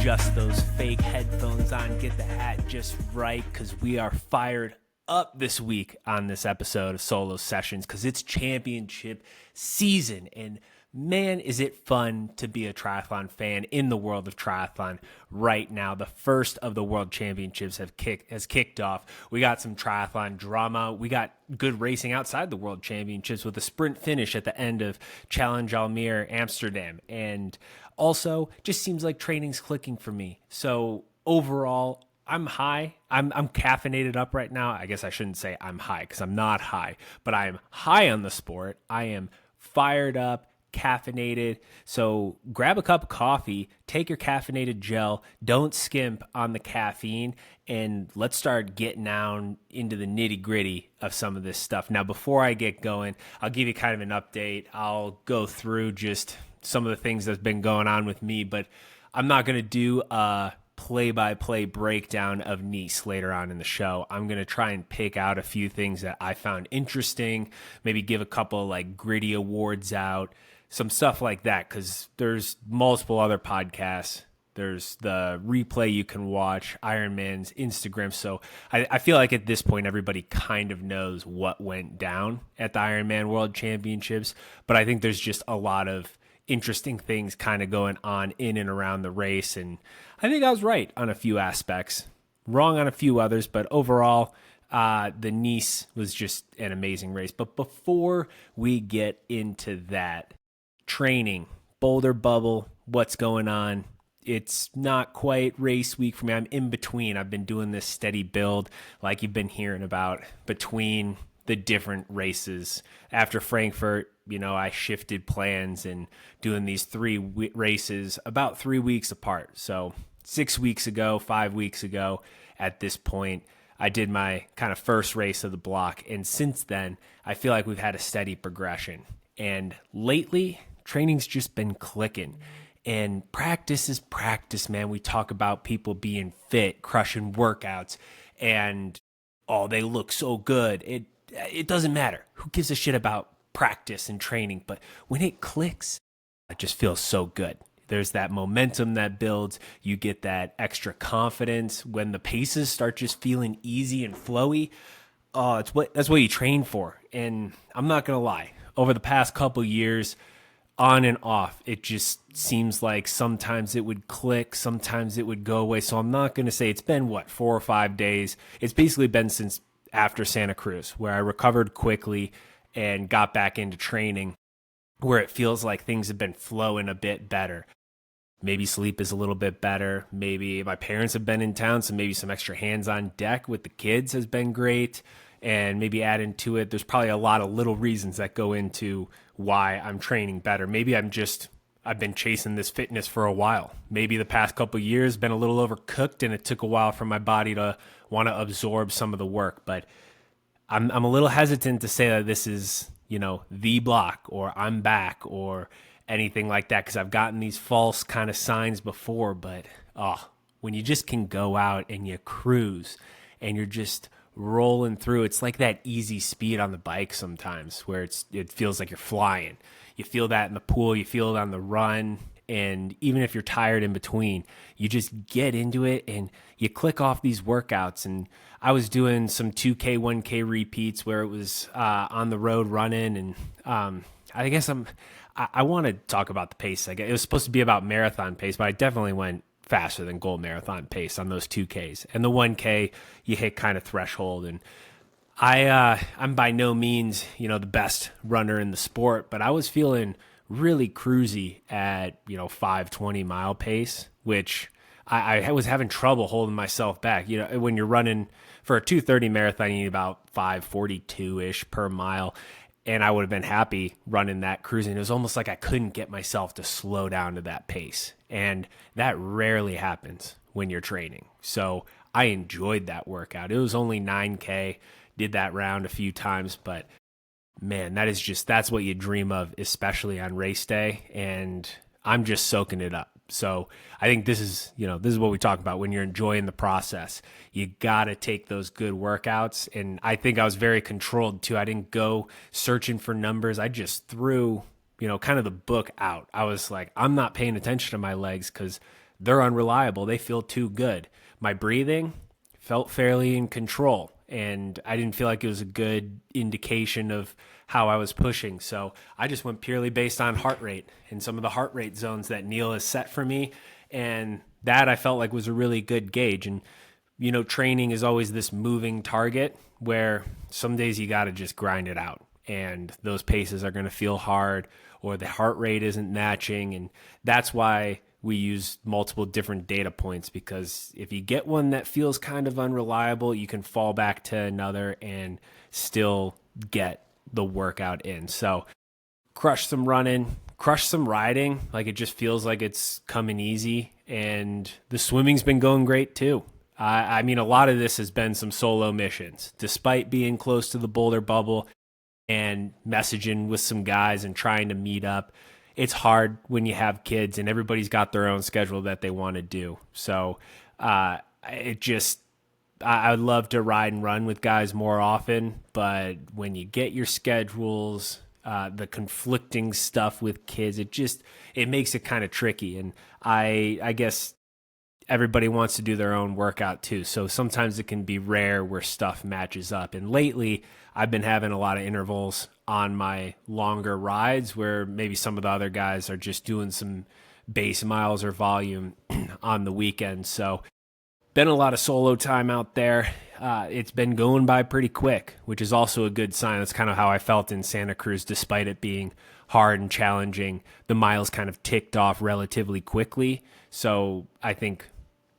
adjust those fake headphones on, get the hat just right, because we are fired up this week on this episode of Solo Sessions, because it's championship season, and man, is it fun to be a triathlon fan in the world of triathlon right now. The first of the world championships has kicked off. We got some triathlon drama. We got good racing outside the world championships with a sprint finish at the end of Challenge Almere Amsterdam. And also, just seems like training's clicking for me. So overall, I'm high. I'm caffeinated up right now. I guess I shouldn't say I'm high because I'm not high, but I am high on the sport. I am fired up, caffeinated. So grab a cup of coffee, take your caffeinated gel, don't skimp on the caffeine, and let's start getting down into the nitty gritty of some of this stuff. Now, before I get going, I'll give you kind of an update. I'll go through just some of the things that's been going on with me, but I'm not going to do a play-by-play breakdown of Nice later on in the show. I'm going to try and pick out a few things that I found interesting, maybe give a couple like gritty awards out, some stuff like that, because there's multiple other podcasts. There's the replay you can watch, Ironman's Instagram. So I feel like at this point, everybody kind of knows what went down at the Ironman World Championships, but I think there's just a lot of interesting things kind of going on in and around the race. And I think I was right on a few aspects, wrong on a few others, but overall, the Nice was just an amazing race. But before we get into that, training, Boulder Bubble, what's going on? It's not quite race week for me. I'm in between. I've been doing this steady build like you've been hearing about between the different races. After Frankfurt, I shifted plans and doing these three races about 3 weeks apart. So 6 weeks ago, 5 weeks ago, at this point, I did my kind of first race of the block. And since then, I feel like we've had a steady progression. And lately, training's just been clicking. And practice is practice, man. We talk about people being fit, crushing workouts, and they look so good. It doesn't matter. Who gives a shit about practice and training? But when it clicks, it just feels so good. There's that momentum that builds. You get that extra confidence when the paces start just feeling easy and flowy. That's what you train for. And I'm not gonna lie, over the past couple years, on and off, it just seems like sometimes it would click, sometimes it would go away. So I'm not going to say it's been 4 or 5 days. It's basically been since after Santa Cruz, where I recovered quickly and got back into training, where it feels like things have been flowing a bit better. Maybe sleep is a little bit better. Maybe my parents have been in town, so maybe some extra hands on deck with the kids has been great. And maybe add into it, there's probably a lot of little reasons that go into why I'm training better. Maybe I've been chasing this fitness for a while. Maybe the past couple of years been a little overcooked and it took a while for my body to want to absorb some of the work. But I'm a little hesitant to say that this is, the block or I'm back or anything like that, because I've gotten these false kind of signs before. But when you just can go out and you cruise and you're just rolling through, it's like that easy speed on the bike sometimes where it feels like you're flying. You feel that in the pool, you feel it on the run, and even if you're tired in between, you just get into it and you click off these workouts. And I was doing some 2K, 1K repeats where it was on the road running, and I guess I want to talk about the pace. It was supposed to be about marathon pace, but I definitely went faster than goal marathon pace on those 2Ks. And the 1K, you hit kind of threshold. And I'm by no means, the best runner in the sport, but I was feeling really cruisy at, 5:20 mile pace, which I was having trouble holding myself back. When you're running for a 2:30 marathon, you need about 5:42-ish per mile. And I would have been happy running that cruising. It was almost like I couldn't get myself to slow down to that pace. And that rarely happens when you're training. So I enjoyed that workout. It was only 9K, did that round a few times, but man, that's what you dream of, especially on race day. And I'm just soaking it up. So I think this is what we talk about when you're enjoying the process. You got to take those good workouts. And I think I was very controlled too. I didn't go searching for numbers. I just threw, kind of the book out. I was like, I'm not paying attention to my legs because they're unreliable. They feel too good. My breathing felt fairly in control, and I didn't feel like it was a good indication of how I was pushing. So I just went purely based on heart rate and some of the heart rate zones that Neil has set for me. And that I felt like was a really good gauge. And, training is always this moving target where some days you got to just grind it out. And those paces are going to feel hard, or the heart rate isn't matching. And that's why we use multiple different data points, because if you get one that feels kind of unreliable, you can fall back to another and still get the workout in. So crush some running, crush some riding. Like, it just feels like it's coming easy. And the swimming's been going great too. I mean, a lot of this has been some solo missions, despite being close to the Boulder bubble and messaging with some guys and trying to meet up. It's hard when you have kids and everybody's got their own schedule that they want to do. So I would love to ride and run with guys more often, but when you get your schedules, the conflicting stuff with kids, it makes it kind of tricky. And I guess everybody wants to do their own workout too. So sometimes it can be rare where stuff matches up. And lately, I've been having a lot of intervals on my longer rides where maybe some of the other guys are just doing some base miles or volume on the weekend. So been a lot of solo time out there. It's been going by pretty quick, which is also a good sign. That's kind of how I felt in Santa Cruz, despite it being hard and challenging. The miles kind of ticked off relatively quickly. So I think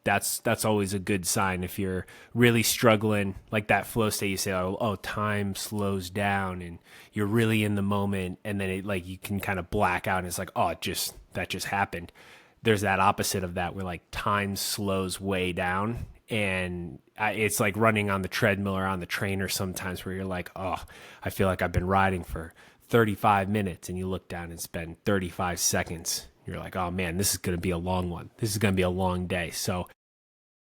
that's always a good sign. If you're really struggling, like that flow state, you say, oh, time slows down and you're really in the moment. And then you can kind of black out and it's like, oh, that just happened. There's that opposite of that where like time slows way down, and it's like running on the treadmill or on the trainer sometimes where you're like, oh, I feel like I've been riding for 35 minutes, and you look down and it's been 35 seconds. You're like, oh man, this is going to be a long one. This is going to be a long day. So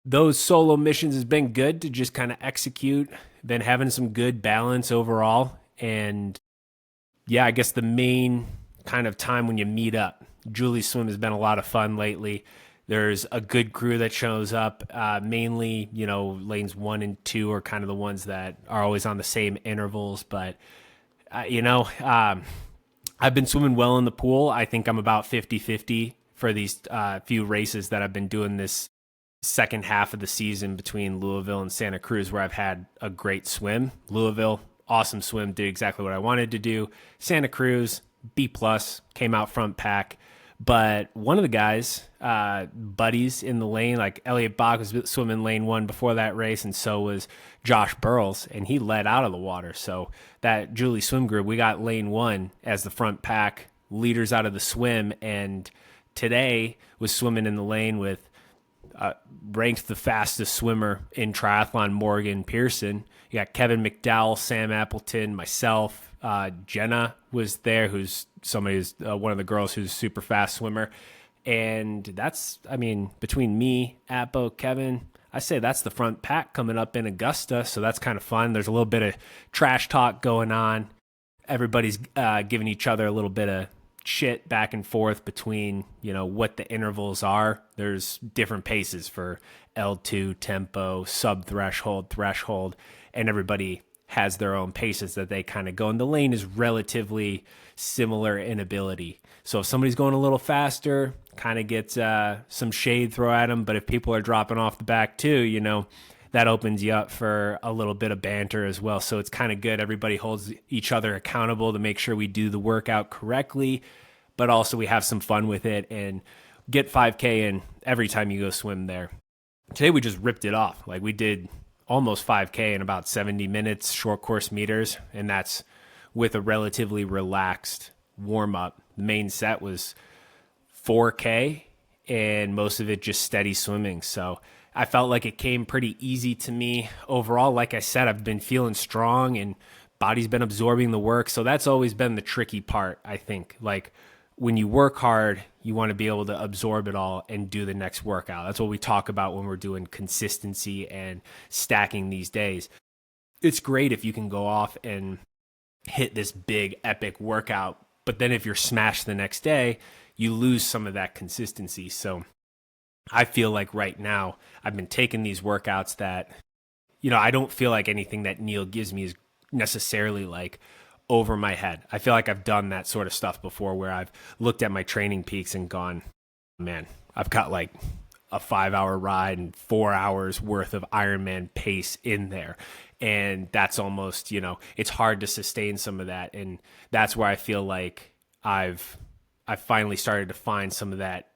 those solo missions has been good to just kind of execute, been having some good balance overall. And yeah, I guess the main kind of time when you meet up, Julie's swim has been a lot of fun lately. There's a good crew that shows up, mainly, lanes 1 and 2 are kind of the ones that are always on the same intervals. But, I've been swimming well in the pool. I think I'm about 50-50 for these few races that I've been doing this second half of the season between Louisville and Santa Cruz, where I've had a great swim. Louisville, awesome swim, did exactly what I wanted to do. Santa Cruz, B+, came out front pack. But one of the guys, buddies in the lane, like Elliot Bach was swimming lane 1 before that race, and so was Josh Burles, and he led out of the water. So that Julie swim group, we got lane 1 as the front pack, leaders out of the swim, and today was swimming in the lane with ranked the fastest swimmer in triathlon, Morgan Pearson. You got Kevin McDowell, Sam Appleton, myself. Jenna was there, who's one of the girls who's a super fast swimmer. And that's, between me, Appo, Kevin, I say that's the front pack coming up in Augusta. So that's kind of fun. There's a little bit of trash talk going on. Everybody's giving each other a little bit of shit back and forth between, what the intervals are. There's different paces for L2, tempo, sub-threshold, threshold, and everybody has their own paces that they kind of go. And the lane is relatively similar in ability. So if somebody's going a little faster, kind of gets some shade thrown at them. But if people are dropping off the back too, that opens you up for a little bit of banter as well. So it's kind of good. Everybody holds each other accountable to make sure we do the workout correctly, but also we have some fun with it and get 5K in every time you go swim there. Today we just ripped it off. Like, we did almost 5K in about 70 minutes, short course meters, and that's with a relatively relaxed warm-up. The main set was 4K, and most of it just steady swimming. So I felt like it came pretty easy to me overall. Like I said, I've been feeling strong and body's been absorbing the work. So that's always been the tricky part, I think. Like, when you work hard, you want to be able to absorb it all and do the next workout. That's what we talk about when we're doing consistency and stacking these days. It's great if you can go off and hit this big epic workout, but then if you're smashed the next day, you lose some of that consistency. So I feel like right now I've been taking these workouts that, I don't feel like anything that Neil gives me is necessarily like over my head. I feel like I've done that sort of stuff before where I've looked at my training peaks and gone, man, I've got like a 5 hour ride and 4 hours worth of Ironman pace in there. And that's almost, it's hard to sustain some of that. And that's where I feel like I've finally started to find some of that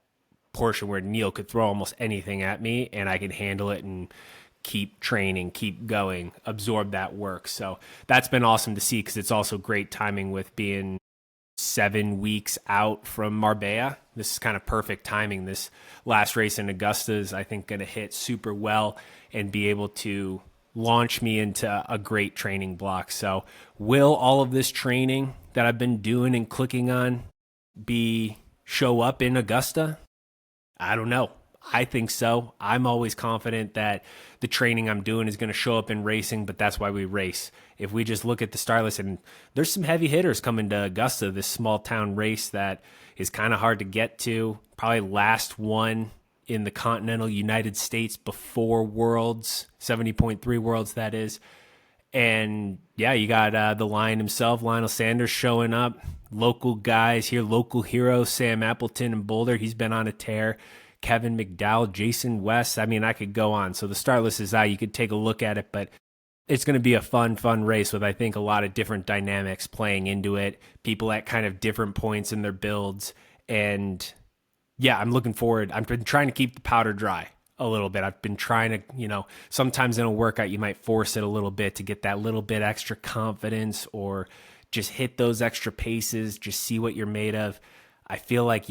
portion where Neil could throw almost anything at me and I could handle it and keep training, keep going, absorb that work. So that's been awesome to see because it's also great timing with being 7 weeks out from Marbella. This is kind of perfect timing. This last race in Augusta is, I think, going to hit super well and be able to launch me into a great training block. So will all of this training that I've been doing and clicking on show up in Augusta? I don't know. I think so. I'm always confident that the training I'm doing is going to show up in racing, but that's why we race. If we just look at the start list, and there's some heavy hitters coming to Augusta, this small town race that is kind of hard to get to, probably last one in the continental United States before Worlds, 70.3 Worlds that is. And yeah, you got the Lion himself, Lionel Sanders, showing up. Local guys here, local heroes, Sam Appleton in Boulder. He's been on a tear. Kevin McDowell, Jason West. I mean, I could go on. So the start list is out. You could take a look at it, but it's going to be a fun race with, I think, a lot of different dynamics playing into it. People at kind of different points in their builds. And yeah, I'm looking forward. I've been trying to keep the powder dry a little bit. I've been trying to, sometimes in a workout, you might force it a little bit to get that little bit extra confidence or just hit those extra paces, just see what you're made of. I feel like,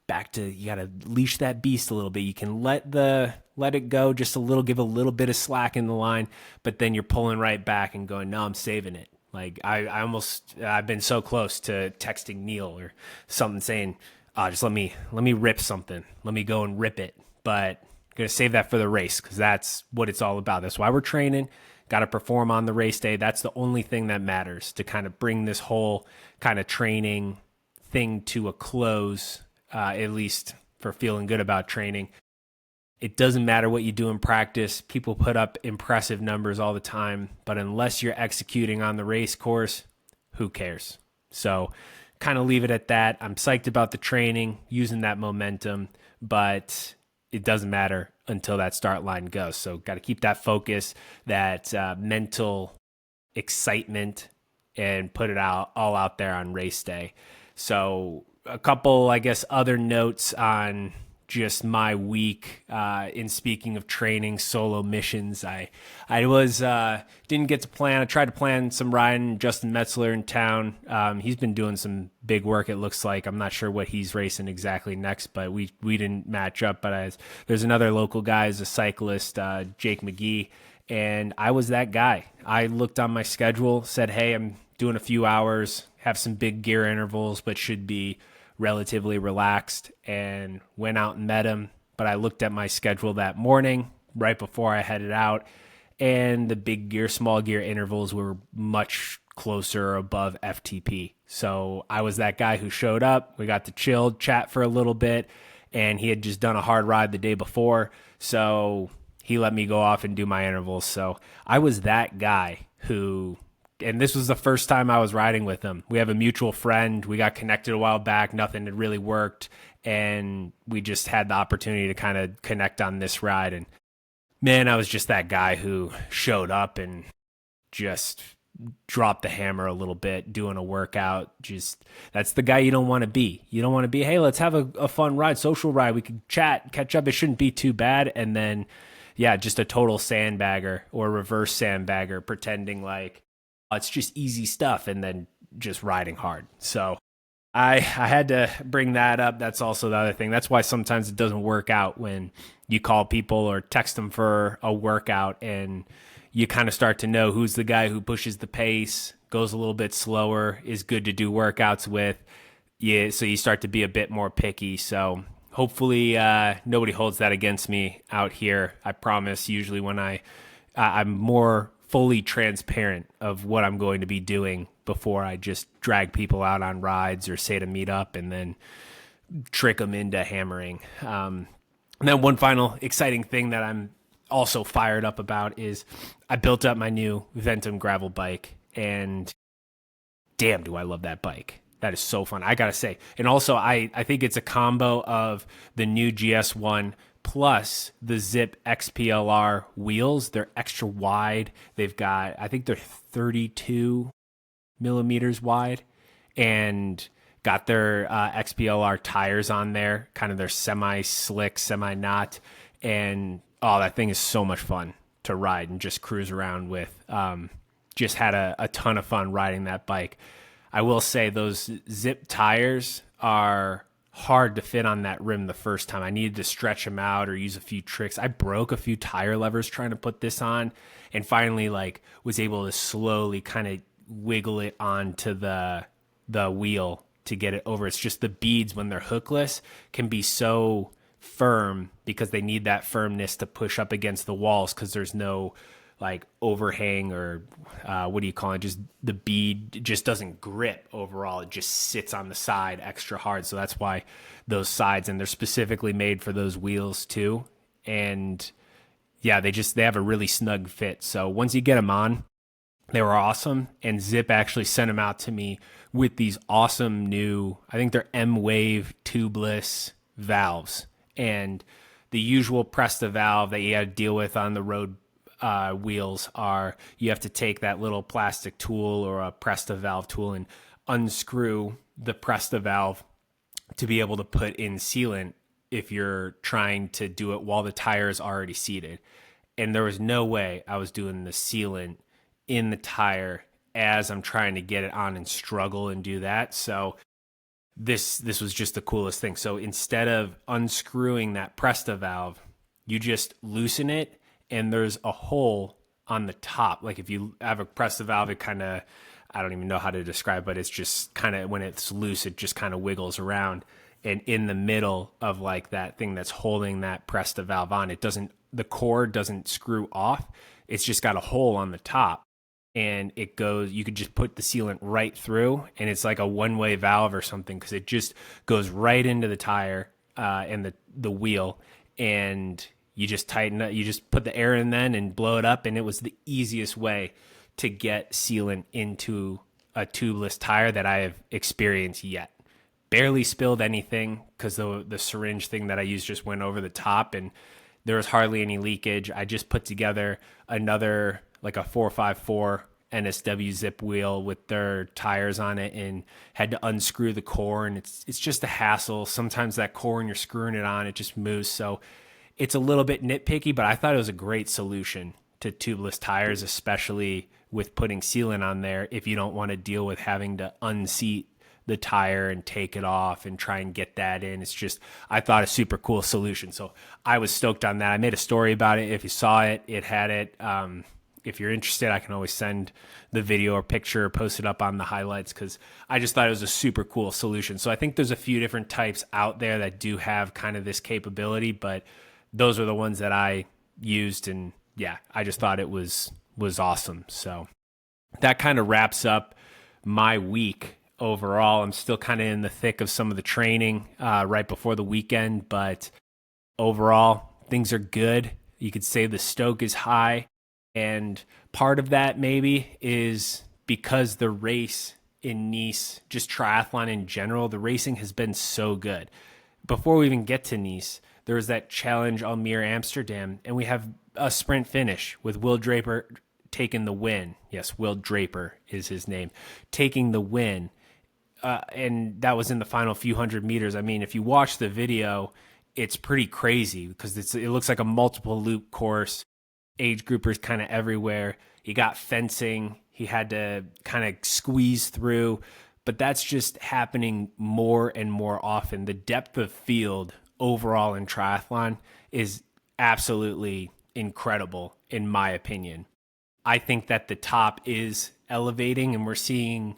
back to, you got to leash that beast a little bit. You can let it go just a little, give a little bit of slack in the line, but then you're pulling right back and going, no, I'm saving it. Like I've been so close to texting Neil or something saying, just let me rip something. Let me go and rip it. But I'm going to save that for the race because that's what it's all about. That's why we're training. Got to perform on the race day. That's the only thing that matters to kind of bring this whole kind of training thing to a close, at least for feeling good about training. It doesn't matter what you do in practice. People put up impressive numbers all the time, but unless you're executing on the race course, who cares? So kind of leave it at that. I'm psyched about the training, using that momentum, but it doesn't matter until that start line goes. So got to keep that focus, that mental excitement, and put it all out there on race day. So a couple, I guess, other notes on just my week. In speaking of training, solo missions, I was didn't get to plan. I tried to plan some riding. Justin Metzler in town. He's been doing some big work. It looks like. I'm not sure what he's racing exactly next, but we didn't match up. But there's another local guy, as a cyclist, Jake McGee, and I was that guy. I looked on my schedule, said, "Hey, I'm doing a few hours, have some big gear intervals, but should be relatively relaxed," and went out and met him. But I looked at my schedule that morning right before I headed out, and the big gear, small gear intervals were much closer above FTP. So I was that guy who showed up. We got to chill, chat for a little bit, and he had just done a hard ride the day before. So he let me go off and do my intervals. So I was that guy who, and this was the first time I was riding with him. We have a mutual friend. We got connected a while back. Nothing had really worked. And we just had the opportunity to kind of connect on this ride. And man, I was just that guy who showed up and just dropped the hammer a little bit doing a workout. Just, that's the guy you don't want to be. You don't want to be, hey, let's have a fun ride, social ride. We could chat, catch up. It shouldn't be too bad. And then, yeah, just a total sandbagger or reverse sandbagger, pretending like it's just easy stuff and then just riding hard. So I had to bring that up. That's also the other thing. That's why sometimes it doesn't work out when you call people or text them for a workout and you kind of start to know who's the guy who pushes the pace, goes a little bit slower, is good to do workouts with. Yeah, so you start to be a bit more picky. So hopefully nobody holds that against me out here. I promise usually when I'm more fully transparent of what I'm going to be doing before I just drag people out on rides or say to meet up and then trick them into hammering. And then one final exciting thing that I'm also fired up about is I built up my new Ventum gravel bike, and damn, do I love that bike. That is so fun. I got to say. And also, I think it's a combo of the new GS1 plus the Zip XPLR wheels. They're extra wide. They've got, I think they're 32 millimeters wide, and got their XPLR tires on there, kind of their semi slick, semi not. And oh, that thing is so much fun to ride and just cruise around with. Just had a ton of fun riding that bike. I will say those Zip tires are hard to fit on that rim the first time. I needed to stretch them out or use a few tricks. I broke a few tire levers trying to put this on, and finally like was able to slowly kind of wiggle it onto the wheel to get it over. It's just the beads when they're hookless can be so firm because they need that firmness to push up against the walls because there's no like overhang or what do you call it? Just the bead just doesn't grip overall. It just sits on the side extra hard. So that's why those sides, and they're specifically made for those wheels too. And yeah, they have a really snug fit. So once you get them on, they were awesome. And Zip actually sent them out to me with these awesome new, I think they're M-Wave tubeless valves. And the usual Presta valve that you had to deal with on the road wheels are you have to take that little plastic tool or a Presta valve tool and unscrew the Presta valve to be able to put in sealant if you're trying to do it while the tire is already seated. And there was no way I was doing the sealant in the tire as I'm trying to get it on and struggle and do that. So this was just the coolest thing. So instead of unscrewing that Presta valve, you just loosen it, and there's a hole on the top. Like if you have a Presta valve, it kind of, I don't even know how to describe, but it's just kind of, when it's loose, it just kind of wiggles around. And in the middle of like that thing that's holding that Presta valve on, the cord doesn't screw off. It's just got a hole on the top, and it goes, you could just put the sealant right through, and it's like a one-way valve or something, because it just goes right into the tire and the wheel, and you just tighten it, you just put the air in then and blow it up. And it was the easiest way to get sealant into a tubeless tire that I have experienced yet. Barely spilled anything because the syringe thing that I used just went over the top, and there was hardly any leakage. I just put together another, like a 454 NSW Zip wheel with their tires on it, and had to unscrew the core, and it's just a hassle. Sometimes that core, when you're screwing it on, it just moves. So it's a little bit nitpicky, but I thought it was a great solution to tubeless tires, especially with putting sealant on there if you don't want to deal with having to unseat the tire and take it off and try and get that in. It's just, I thought a super cool solution. So I was stoked on that. I made a story about it. If you saw it, it had it. If you're interested, I can always send the video or picture or post it up on the highlights, because I just thought it was a super cool solution. So I think there's a few different types out there that do have kind of this capability, but those are the ones that I used, and yeah, I just thought it was awesome. So that kind of wraps up my week overall. I'm still kind of in the thick of some of the training right before the weekend, but overall things are good. You could say the stoke is high, and part of that maybe is because the race in Nice, just triathlon in general, the racing has been so good. Before we even get to Nice, there was that Challenge Almere Amsterdam, and we have a sprint finish with Will Draper taking the win. Yes, Will Draper is his name, taking the win. And that was in the final few hundred meters. I mean, if you watch the video, it's pretty crazy because it looks like a multiple loop course. Age groupers kind of everywhere. He got fencing. He had to kind of squeeze through, but that's just happening more and more often. The depth of field overall in triathlon is absolutely incredible, in my opinion. I think that the top is elevating, and we're seeing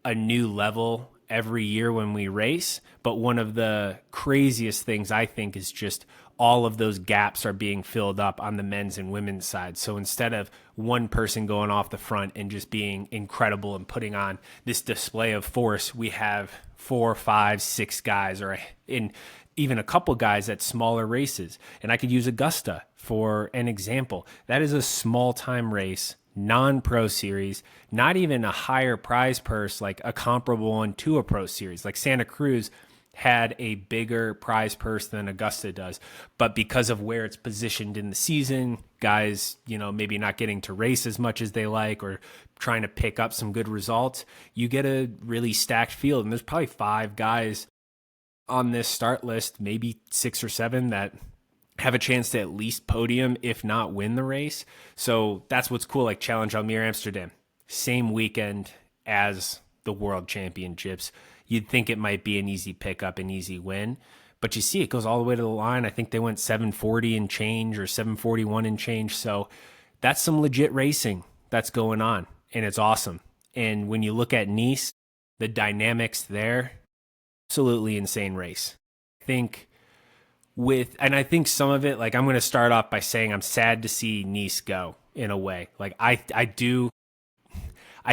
a new level every year when we race. But one of the craziest things, I think, is just all of those gaps are being filled up on the men's and women's side. So instead of one person going off the front and just being incredible and putting on this display of force, we have 4, 5, 6 guys, or in even a couple guys at smaller races. And I could use Augusta for an example. That is a small time race, non-pro series, not even a higher prize purse like a comparable one to a pro series. Like Santa Cruz had a bigger prize purse than Augusta does, but because of where it's positioned in the season, guys, maybe not getting to race as much as they like or trying to pick up some good results, you get a really stacked field. And there's probably 5 guys on this start list, maybe 6 or 7, that have a chance to at least podium, if not win the race. So that's what's cool. Like Challenge Almere Amsterdam, same weekend as the World Championships. You'd think it might be an easy pickup, an easy win, but you see it goes all the way to the line. I think they went 740 and change or 741 and change. So that's some legit racing that's going on, and it's awesome. And when you look at Nice, the dynamics there, absolutely insane race. I think some of it, like, I'm going to start off by saying I'm sad to see Nice go in a way. Like I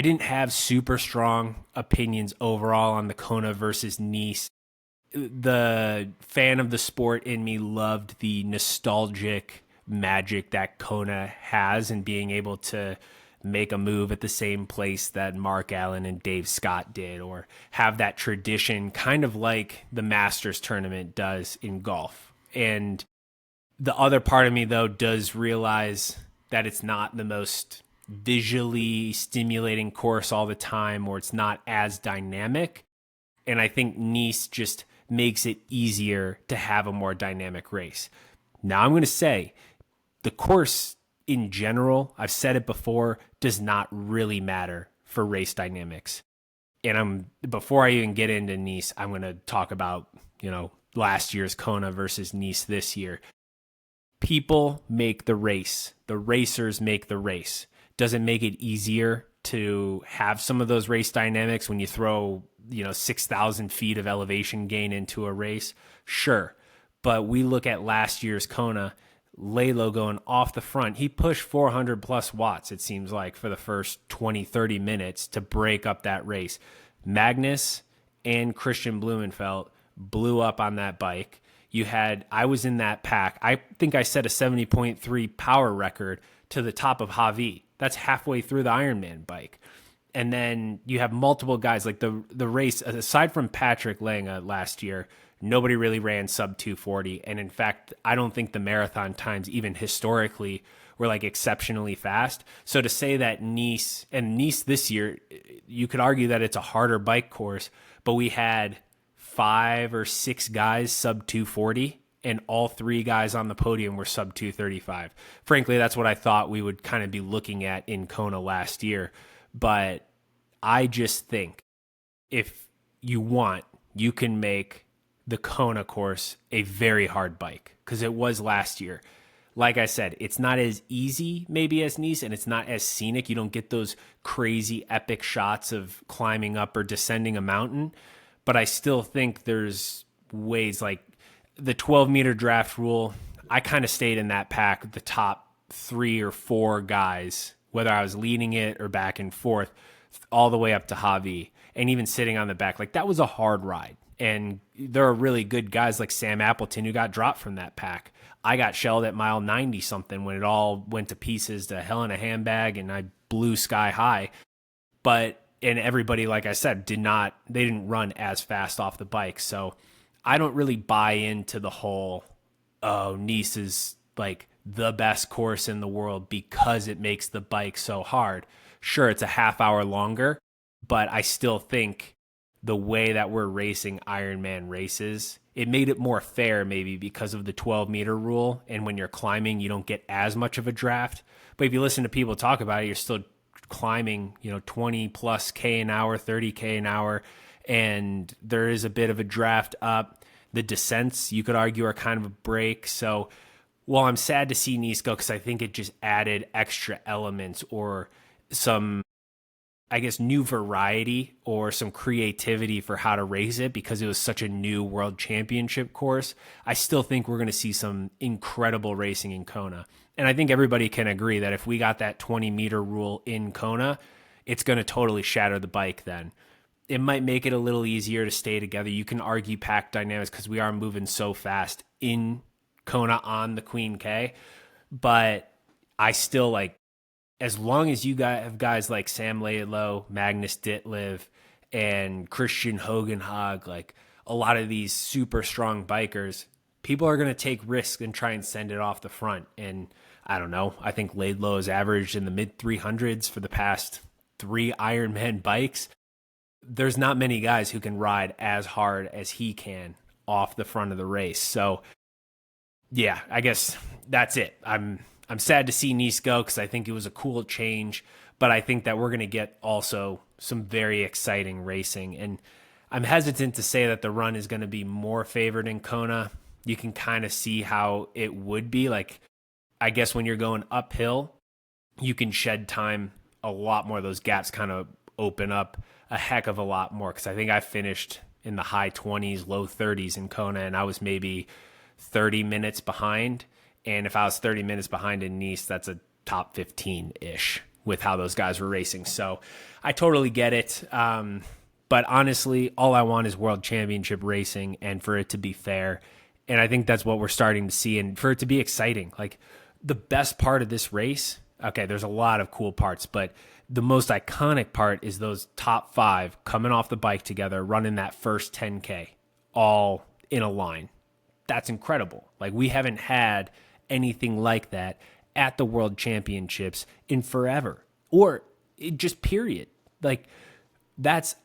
didn't have super strong opinions overall on the Kona versus Nice. The fan of the sport in me loved the nostalgic magic that Kona has and being able to make a move at the same place that Mark Allen and Dave Scott did, or have that tradition kind of like the Masters tournament does in golf. And the other part of me, though, does realize that it's not the most visually stimulating course all the time, or it's not as dynamic. And I think Nice just makes it easier to have a more dynamic race. Now I'm going to say the course in general, I've said it before, does not really matter for race dynamics. And before I even get into Nice, I'm going to talk about, last year's Kona versus Nice this year. People make the race. The racers make the race. Does it make it easier to have some of those race dynamics when you throw, 6,000 feet of elevation gain into a race? Sure. But we look at last year's Kona, Lalo going off the front. He pushed 400 plus watts, it seems like, for the first 20, 30 minutes to break up that race. Magnus and Christian Blumenfeld blew up on that bike. I was in that pack. I think I set a 70.3 power record to the top of Javi. That's halfway through the Ironman bike. And then you have multiple guys, like the race, aside from Patrick Lange last year, nobody really ran sub 240. And in fact, I don't think the marathon times, even historically, were like exceptionally fast. So to say that Nice this year, you could argue that it's a harder bike course, but we had 5 or 6 guys sub 240, and all 3 guys on the podium were sub 235. Frankly, that's what I thought we would kind of be looking at in Kona last year. But I just think if you want, you can make the Kona course a very hard bike, because it was last year. Like I said, it's not as easy maybe as Nice, and it's not as scenic. You don't get those crazy epic shots of climbing up or descending a mountain. But I still think there's ways, like the 12-meter draft rule. I kind of stayed in that pack, the top 3 or 4 guys, whether I was leading it or back and forth, all the way up to Javi, and even sitting on the back. Like, that was a hard ride. And there are really good guys like Sam Appleton who got dropped from that pack. I got shelled at mile 90 something when it all went to pieces to hell in a handbag, and I blew sky high. And everybody, like I said, they didn't run as fast off the bike. So I don't really buy into the whole, Nice is like the best course in the world because it makes the bike so hard. Sure, it's a half hour longer, but I still think the way that we're racing Ironman races, it made it more fair maybe because of the 12-meter rule. And when you're climbing, you don't get as much of a draft. But if you listen to people talk about it, you're still climbing 20 plus K an hour, 30K an hour, and there is a bit of a draft up. The descents, you could argue, are kind of a break. So while I'm sad to see Nice go, because I think it just added extra elements or some, I guess, new variety or some creativity for how to race it, because it was such a new world championship course, I still think we're going to see some incredible racing in Kona. And I think everybody can agree that if we got that 20-meter rule in Kona, it's going to totally shatter the bike then. it might make it a little easier to stay together. You can argue pack dynamics because we are moving so fast in Kona on the Queen K, but I still like, as long as you guys have guys like Sam Laidlow, Magnus Ditlev, and Christian Hogenhag, like a lot of these super strong bikers, people are going to take risks and try and send it off the front. And I don't know, I think Laidlow has averaged in the mid 300s for the past 3 Ironman bikes. There's not many guys who can ride as hard as he can off the front of the race. So yeah, I guess that's it. I'm sad to see Nice go because I think it was a cool change, but I think that we're going to get also some very exciting racing. And I'm hesitant to say that the run is going to be more favored in Kona. You can kind of see how it would be. Like, I guess when you're going uphill, you can shed time a lot more. Those gaps kind of open up a heck of a lot more, because I think I finished in the high 20s, low 30s in Kona, and I was maybe 30 minutes behind. And if I was 30 minutes behind in Nice, that's a top 15-ish with how those guys were racing. So I totally get it. But honestly, all I want is world championship racing and for it to be fair. And I think that's what we're starting to see, and for it to be exciting. Like, the best part of this race, okay, there's a lot of cool parts, but the most iconic part is those top 5 coming off the bike together, running that first 10K all in a line. That's incredible. Like, we haven't had anything like that at the World Championships in forever, or just period. Like, that's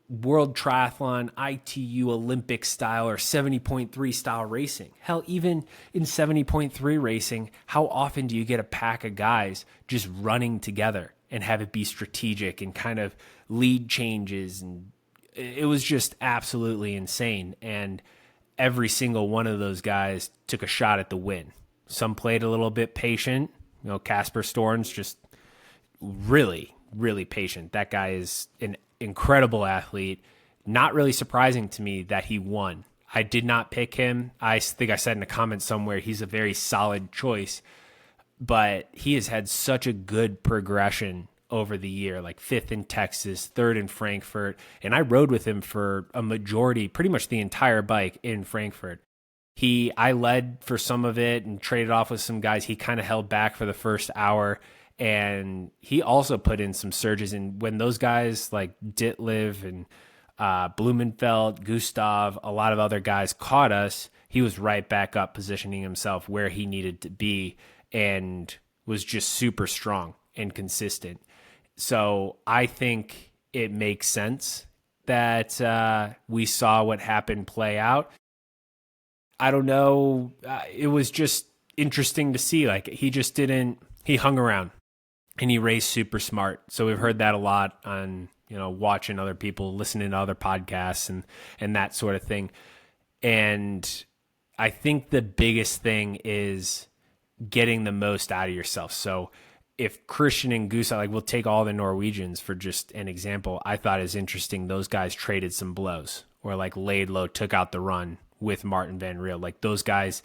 World Triathlon, ITU, Olympic style, or 70.3 style racing. Hell, even in 70.3 racing, how often do you get a pack of guys just running together and have it be strategic and kind of lead changes? And it was just absolutely insane. And every single one of those guys took a shot at the win. Some played a little bit patient. You know, Casper Storms just really, really patient. That guy is an incredible athlete. Not really surprising to me that he won. I did not pick him. I think I said in a comment somewhere, he's a very solid choice, but he has had such a good progression over the year, like 5th in Texas, 3rd in Frankfurt. And I rode with him for a majority, pretty much the entire bike in Frankfurt. I led for some of it and traded off with some guys. He kind of held back for the first hour. And he also put in some surges. And when those guys like Ditlev and Blumenfeld, Gustav, a lot of other guys caught us, he was right back up, positioning himself where he needed to be, and was just super strong and consistent. So I think it makes sense that we saw what happened play out. I don't know. It was just interesting to see. Like, he hung around. And he raced super smart. So we've heard that a lot on, watching other people, listening to other podcasts and that sort of thing. And I think the biggest thing is getting the most out of yourself. So if Christian and Gustav, like, we'll take all the Norwegians for just an example. I thought it was interesting. Those guys traded some blows, or like Laidlow took out the run with Martin Van Riel. Like, those guys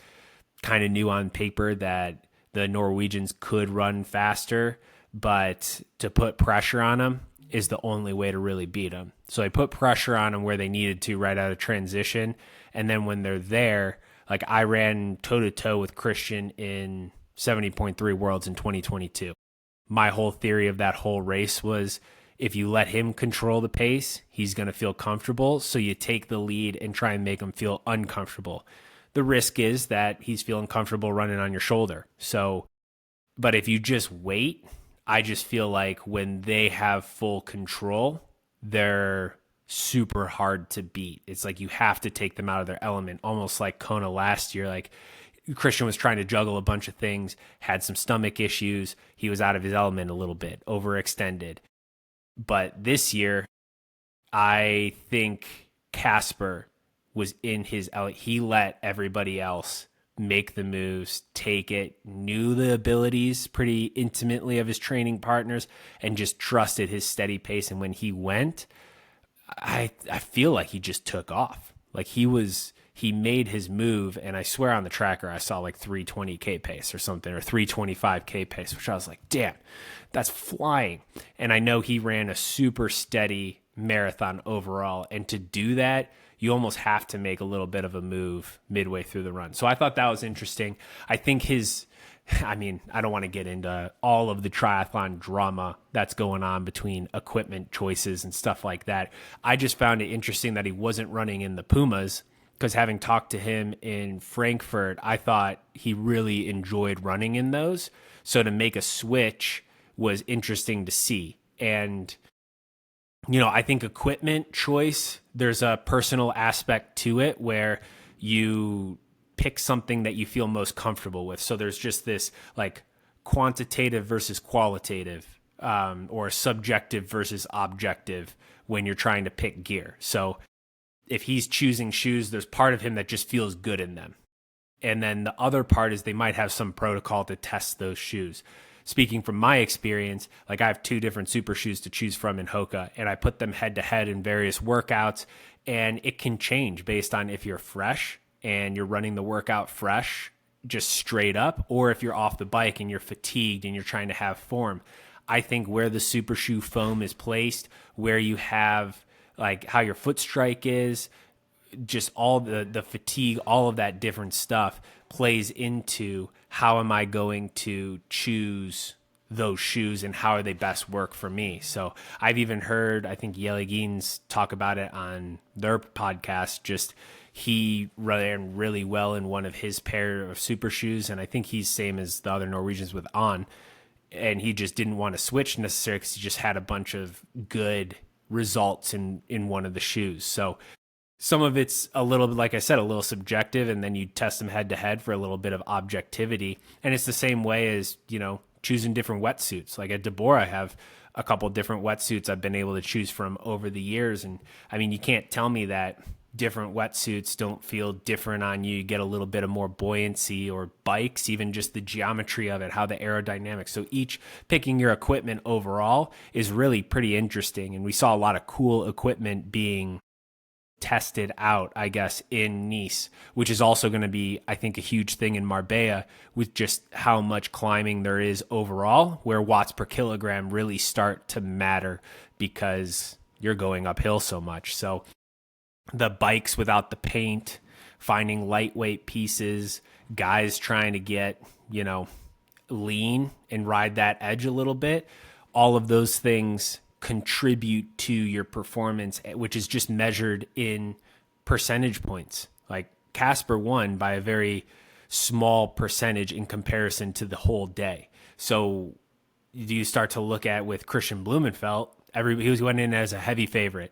kind of knew on paper that the Norwegians could run faster, but to put pressure on them is the only way to really beat them. So I put pressure on them where they needed to right out of transition. And then when they're there, like, I ran toe-to-toe with Christian in 70.3 Worlds in 2022. My whole theory of that whole race was, if you let him control the pace, he's going to feel comfortable. So you take the lead and try and make him feel uncomfortable. The risk is that he's feeling comfortable running on your shoulder. So, but if you just wait, I just feel like when they have full control, they're super hard to beat. It's like you have to take them out of their element, almost like Kona last year. Like, Christian was trying to juggle a bunch of things, had some stomach issues. He was out of his element a little bit, overextended. But this year, I think Casper was in his element. He let everybody else make the moves, take it, knew the abilities pretty intimately of his training partners, and just trusted his steady pace. And when he went, I feel like he just took off. Like, he made his move, and I swear on the tracker I saw like 320K pace or something, or 325K pace, which I was like, damn, that's flying. And I know he ran a super steady marathon overall. And to do that, you almost have to make a little bit of a move midway through the run. So I thought that was interesting. I think I don't want to get into all of the triathlon drama that's going on between equipment choices and stuff like that. I just found it interesting that he wasn't running in the Pumas, because having talked to him in Frankfurt, I thought he really enjoyed running in those. So to make a switch was interesting to see. And, I think equipment choice, there's a personal aspect to it where you pick something that you feel most comfortable with. So there's just this like quantitative versus qualitative, or subjective versus objective when you're trying to pick gear. So if he's choosing shoes, there's part of him that just feels good in them. And then the other part is they might have some protocol to test those shoes. Speaking from my experience, like I have 2 different super shoes to choose from in Hoka, and I put them head to head in various workouts, and it can change based on if you're fresh and you're running the workout fresh, just straight up, or if you're off the bike and you're fatigued and you're trying to have form. I think where the super shoe foam is placed, where you have like how your foot strike is, just all the fatigue, all of that different stuff plays into how am I going to choose those shoes and how are they best work for me. So I've even heard, I think Yeli Geens talk about it on their podcast, just he ran really well in one of his pair of super shoes. And I think he's same as the other Norwegians with On. And he just didn't want to switch necessarily because he just had a bunch of good results in one of the shoes. So some of it's a little bit, like I said, a little subjective, and then you test them head to head for a little bit of objectivity. And it's the same way as, choosing different wetsuits. Like at DeBoer, I have a couple different wetsuits I've been able to choose from over the years. And I mean, you can't tell me that different wetsuits don't feel different on you. You get a little bit of more buoyancy, or bikes, even just the geometry of it, how the aerodynamics. So each picking your equipment overall is really pretty interesting. And we saw a lot of cool equipment being tested out, I guess, in Nice, which is also going to be, I think, a huge thing in Marbella with just how much climbing there is overall, where watts per kilogram really start to matter because you're going uphill so much. So the bikes without the paint, finding lightweight pieces, guys trying to get, lean and ride that edge a little bit, all of those things contribute to your performance, which is just measured in percentage points. Like Casper won by a very small percentage in comparison to the whole day. So do you start to look at with Christian Blumenfeld, he went in as a heavy favorite.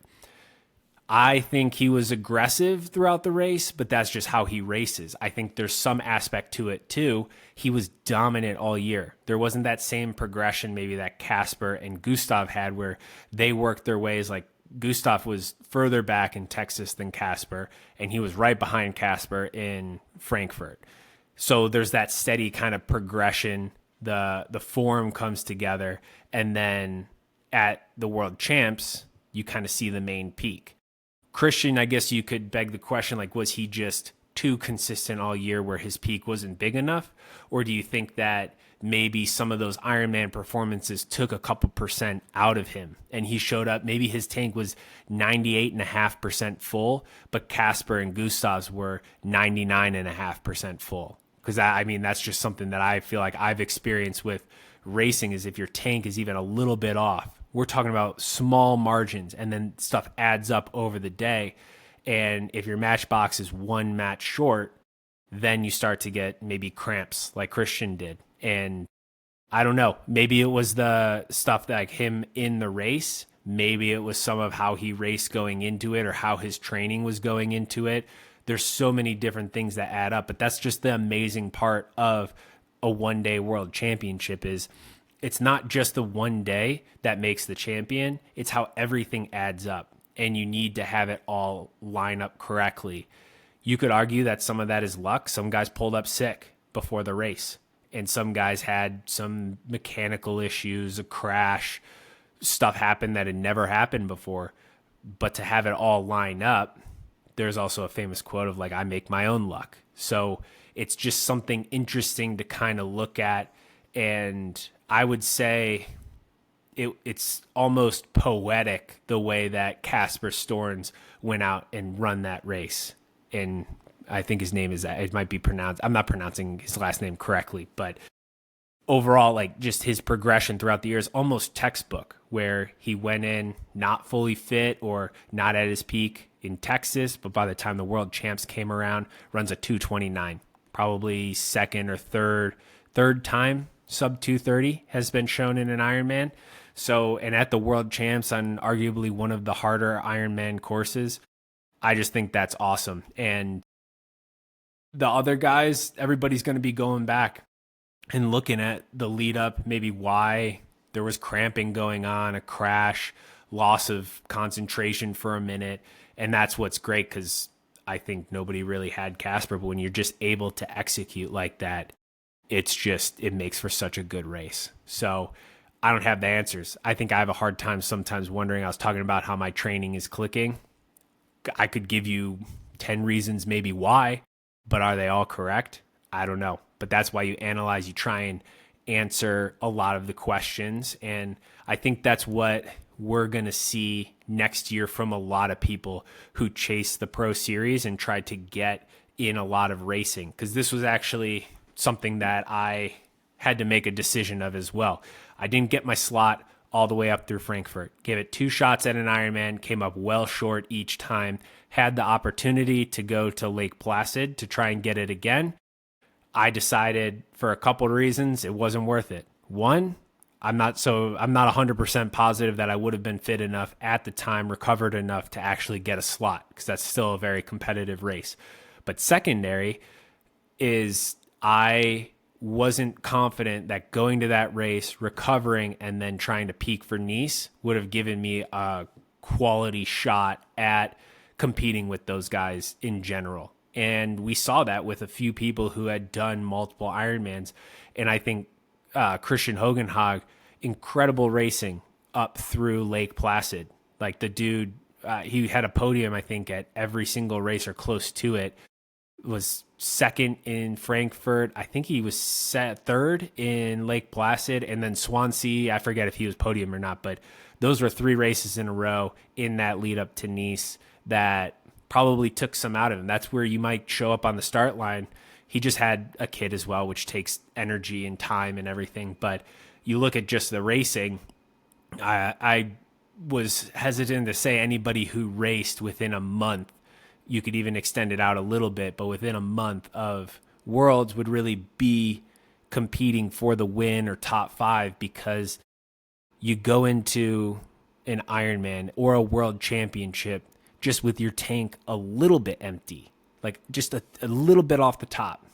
I think he was aggressive throughout the race, but that's just how he races. I think there's some aspect to it too. He was dominant all year. There wasn't that same progression maybe that Casper and Gustav had, where they worked their ways. Like Gustav was further back in Texas than Casper, and he was right behind Casper in Frankfurt. So there's that steady kind of progression. The form comes together, and then at the World Champs, you kind of see the main peak. Christian, I guess you could beg the question, like, was he just too consistent all year where his peak wasn't big enough? Or do you think that maybe some of those Ironman performances took a couple percent out of him and he showed up, maybe his tank was 98.5% full, but Casper and Gustav's were 99.5% full? Because I mean, that's just something that I feel like I've experienced with racing, is if your tank is even a little bit off, we're talking about small margins, and then stuff adds up over the day. And if your matchbox is one match short, then you start to get maybe cramps like Christian did. And I don't know, maybe it was the stuff that, like him in the race, maybe it was some of how he raced going into it or how his training was going into it. There's so many different things that add up, but that's just the amazing part of a one-day world championship is it's not just the one day that makes the champion. It's how everything adds up, and you need to have it all line up correctly. You could argue that some of that is luck. Some guys pulled up sick before the race, and some guys had some mechanical issues, a crash, stuff happened that had never happened before. But to have it all line up, there's also a famous quote of like, I make my own luck. So it's just something interesting to kind of look at. And I would say it's almost poetic the way that Casper Storns went out and run that race. And I think his name is, it might be pronounced, I'm not pronouncing his last name correctly, but overall, like just his progression throughout the years, almost textbook, where he went in not fully fit or not at his peak in Texas, but by the time the world champs came around, runs a 229, probably second or third time sub 230 has been shown in an Ironman. So, and at the world champs on arguably one of the harder Ironman courses, I just think that's awesome. And the other guys, everybody's going to be going back and looking at the lead up, maybe why there was cramping going on, a crash, loss of concentration for a minute. And that's what's great, because I think nobody really had Casper, but when you're just able to execute like that, it makes for such a good race. So I don't have the answers. I think I have a hard time sometimes wondering. I was talking about how my training is clicking. I could give you 10 reasons maybe why, but are they all correct? I don't know. But that's why you analyze, you try and answer a lot of the questions. And I think that's what we're going to see next year from a lot of people who chase the Pro Series and tried to get in a lot of racing. Because this was actually something that I had to make a decision of as well. I didn't get my slot all the way up through Frankfurt. Gave it 2 shots at an Ironman, came up well short each time. Had the opportunity to go to Lake Placid to try and get it again. I decided for a couple of reasons it wasn't worth it. One, I'm not 100% positive that I would have been fit enough at the time, recovered enough to actually get a slot, because that's still a very competitive race. But secondary is I wasn't confident that going to that race, recovering, and then trying to peak for Nice would have given me a quality shot at competing with those guys in general. And we saw that with a few people who had done multiple Ironmans. And I think Christian Hogenhag, incredible racing up through Lake Placid. Like the dude, he had a podium, I think, at every single race or close to it. Was second in Frankfurt. I think he was set third in Lake Placid, and then Swansea. I forget if he was podium or not, but those were 3 races in a row in that lead up to Nice that probably took some out of him. That's where you might show up on the start line. He just had a kid as well, which takes energy and time and everything. But you look at just the racing, I was hesitant to say anybody who raced within a month. You could even extend it out a little bit, but within a month of Worlds would really be competing for the win or top 5, because you go into an Ironman or a World Championship just with your tank a little bit empty, like just a little bit off the top,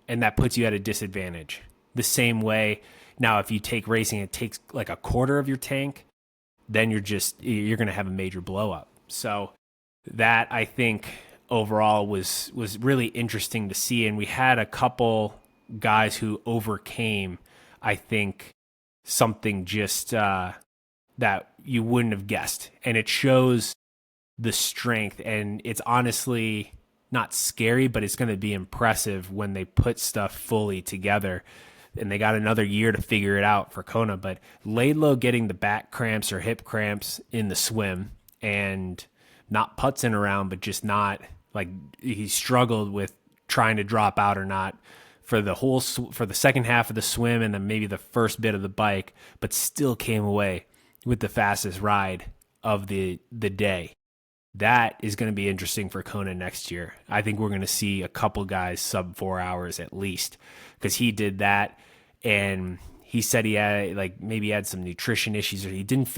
and that puts you at a disadvantage. The same way, now if you take racing, it takes like a quarter of your tank, then you're going to have a major blow up. So that, I think, overall was really interesting to see. And we had a couple guys who overcame, I think, something just that you wouldn't have guessed. And it shows the strength. And it's honestly not scary, but it's going to be impressive when they put stuff fully together. And they got another year to figure it out for Kona. But Laidlow getting the back cramps or hip cramps in the swim, and not putzing around, but just not, like, he struggled with trying to drop out or not for the second half of the swim and then maybe the first bit of the bike, but still came away with the fastest ride of the day. That is going to be interesting for Kona next year. I think we're going to see a couple guys sub 4 hours at least, because he did that, and he said he had maybe had some nutrition issues, or he didn't.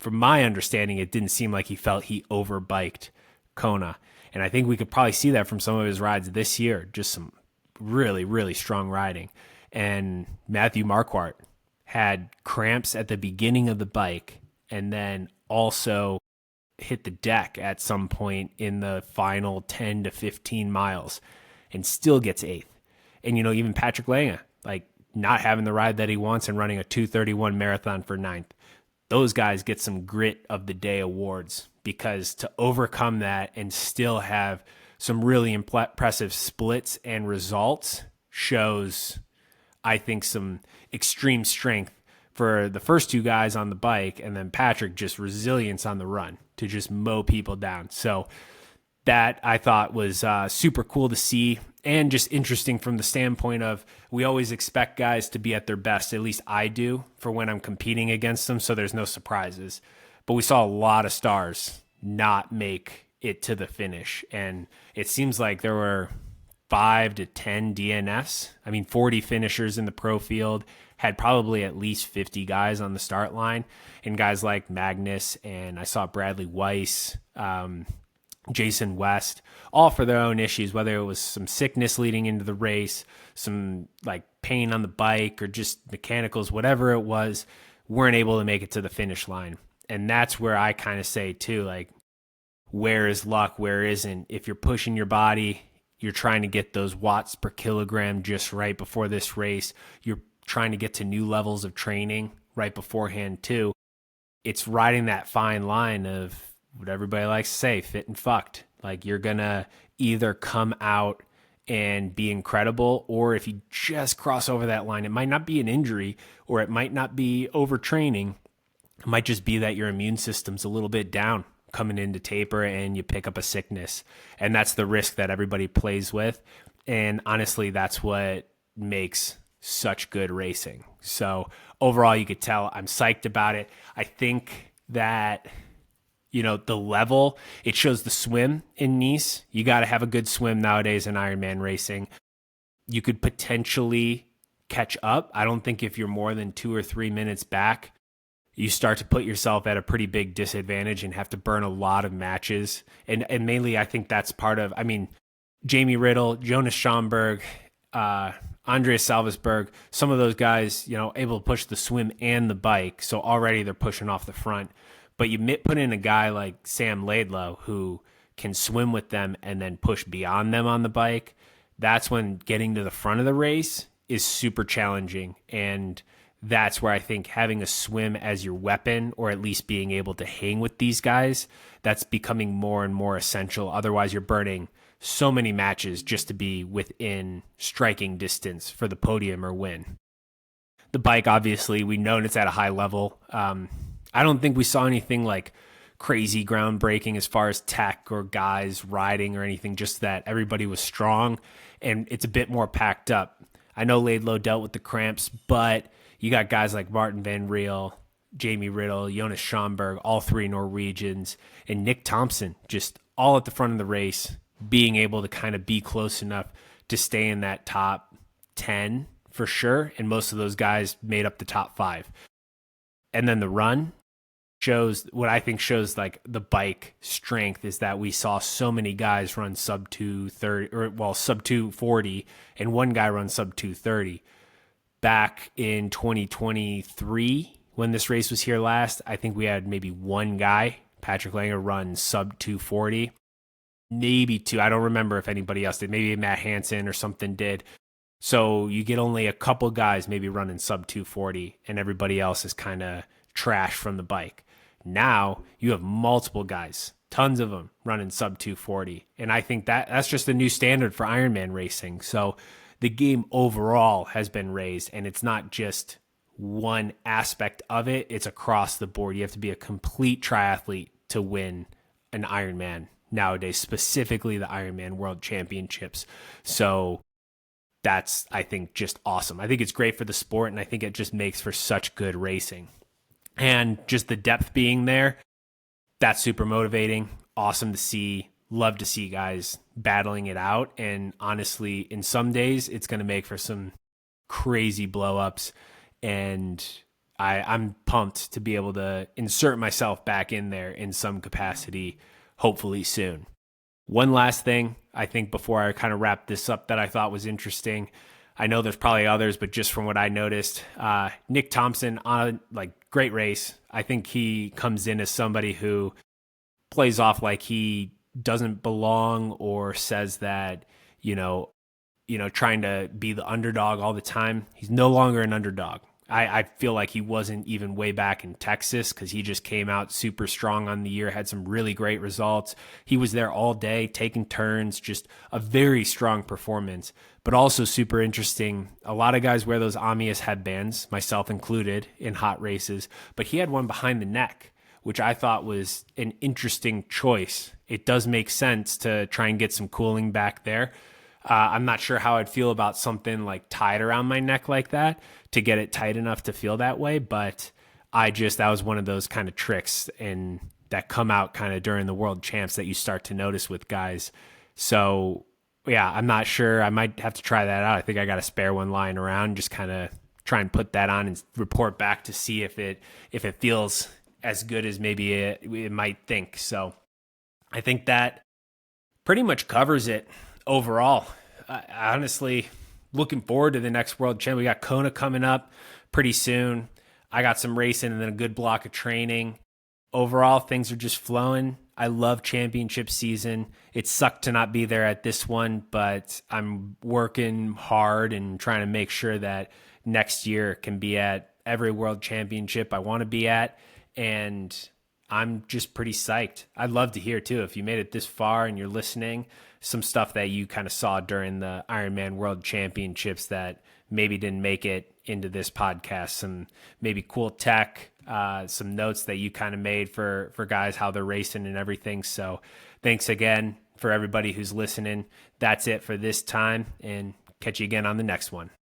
From my understanding, it didn't seem like he felt he overbiked Kona, and I think we could probably see that from some of his rides this year. Just some really, really strong riding. And Matthew Marquardt had cramps at the beginning of the bike, and then also hit the deck at some point in the final 10 to 15 miles, and still gets 8th. And even Patrick Lange, not having the ride that he wants and running a 2:31 marathon for 9th. Those guys get some grit of the day awards, because to overcome that and still have some really impressive splits and results shows, I think, some extreme strength for the first two guys on the bike, and then Patrick just resilience on the run to just mow people down. So that I thought was super cool to see, and just interesting from the standpoint of we always expect guys to be at their best. At least I do for when I'm competing against them, so there's no surprises. But we saw a lot of stars not make it to the finish, and it seems like there were 5 to 10 DNFs. I mean, 40 finishers in the pro field, had probably at least 50 guys on the start line, and guys like Magnus, and I saw Bradley Weiss, Jason West, all for their own issues, whether it was some sickness leading into the race, some like pain on the bike, or just mechanicals, whatever it was, weren't able to make it to the finish line. And that's where I kind of say too, like, where is luck, where isn't? If you're pushing your body, you're trying to get those watts per kilogram just right before this race, you're trying to get to new levels of training right beforehand too. It's riding that fine line of what everybody likes to say, fit and fucked. Like, you're gonna either come out and be incredible, or if you just cross over that line, it might not be an injury, or it might not be overtraining. It might just be that your immune system's a little bit down coming into taper and you pick up a sickness. And that's the risk that everybody plays with. And honestly, that's what makes such good racing. So overall, you could tell I'm psyched about it. I think that, you know, the level, it shows the swim in Nice. You got to have a good swim nowadays in Ironman racing. You could potentially catch up. I don't think if you're more than 2 or 3 minutes back, you start to put yourself at a pretty big disadvantage and have to burn a lot of matches. And mainly, I think that's part of, I mean, Jamie Riddle, Jonas Schomburg, Andreas Salvesberg, some of those guys, you know, able to push the swim and the bike. So already they're pushing off the front. But you put in a guy like Sam Laidlow who can swim with them and then push beyond them on the bike. That's when getting to the front of the race is super challenging. And that's where I think having a swim as your weapon, or at least being able to hang with these guys, that's becoming more and more essential. Otherwise, you're burning so many matches just to be within striking distance for the podium or win. The bike, obviously, we know it's at a high level. I don't think we saw anything like crazy groundbreaking as far as tech or guys riding or anything, just that everybody was strong and it's a bit more packed up. I know Laidlow dealt with the cramps, but you got guys like Martin Van Riel, Jamie Riddle, Jonas Schomburg, all 3 Norwegians, and Nick Thompson, just all at the front of the race, being able to kind of be close enough to stay in that top 10 for sure. And most of those guys made up the top 5. And then the run shows, what I think shows like the bike strength, is that we saw so many guys run sub 230, or well, sub 240, and one guy run sub 230. Back in 2023, when this race was here last, I think we had maybe one guy, Patrick Langer, run sub 240. Maybe 2. I don't remember if anybody else did. Maybe Matt Hansen or something did. So you get only a couple guys maybe running sub 240, and everybody else is kind of trash from the bike. Now you have multiple guys, tons of them, running sub 240. And I think that's just a new standard for Ironman racing. So the game overall has been raised, and it's not just one aspect of it. It's across the board. You have to be a complete triathlete to win an Ironman nowadays, specifically the Ironman World Championships. So that's, I think, just awesome. I think it's great for the sport, and I think it just makes for such good racing. And just the depth being there, that's super motivating. Awesome to see. Love to see guys battling it out. And honestly, in some days, it's going to make for some crazy blow-ups. And I'm pumped to be able to insert myself back in there in some capacity, hopefully soon. One last thing, I think, before I kind of wrap this up, that I thought was interesting. I know there's probably others, but just from what I noticed, Nick Thompson, on great race. I think he comes in as somebody who plays off like he doesn't belong, or says that, trying to be the underdog all the time. He's no longer an underdog. I feel like he wasn't even way back in Texas because he just came out super strong on the year, had some really great results. He was there all day, taking turns, just a very strong performance, but also super interesting. A lot of guys wear those Amius headbands, myself included, in hot races, but he had one behind the neck, which I thought was an interesting choice. It does make sense to try and get some cooling back there. I'm not sure how I'd feel about something like tied around my neck like that to get it tight enough to feel that way. But that was one of those kind of tricks and that come out kind of during the world champs that you start to notice with guys. So yeah, I'm not sure. I might have to try that out. I think I got a spare one lying around, just kind of try and put that on and report back to see if it feels as good as maybe it might think. So I think that pretty much covers it overall. Honestly, looking forward to the next world champ. We got Kona coming up pretty soon. I got some racing and then a good block of training. Overall, things are just flowing. I love championship season. It sucked to not be there at this one, but I'm working hard and trying to make sure that next year can be at every world championship I want to be at. And I'm just pretty psyched. I'd love to hear too, if you made it this far and you're listening, some stuff that you kind of saw during the Ironman World Championships that maybe didn't make it into this podcast, some maybe cool tech, some notes that you kind of made for guys, how they're racing and everything. So thanks again for everybody who's listening. That's it for this time, and catch you again on the next one.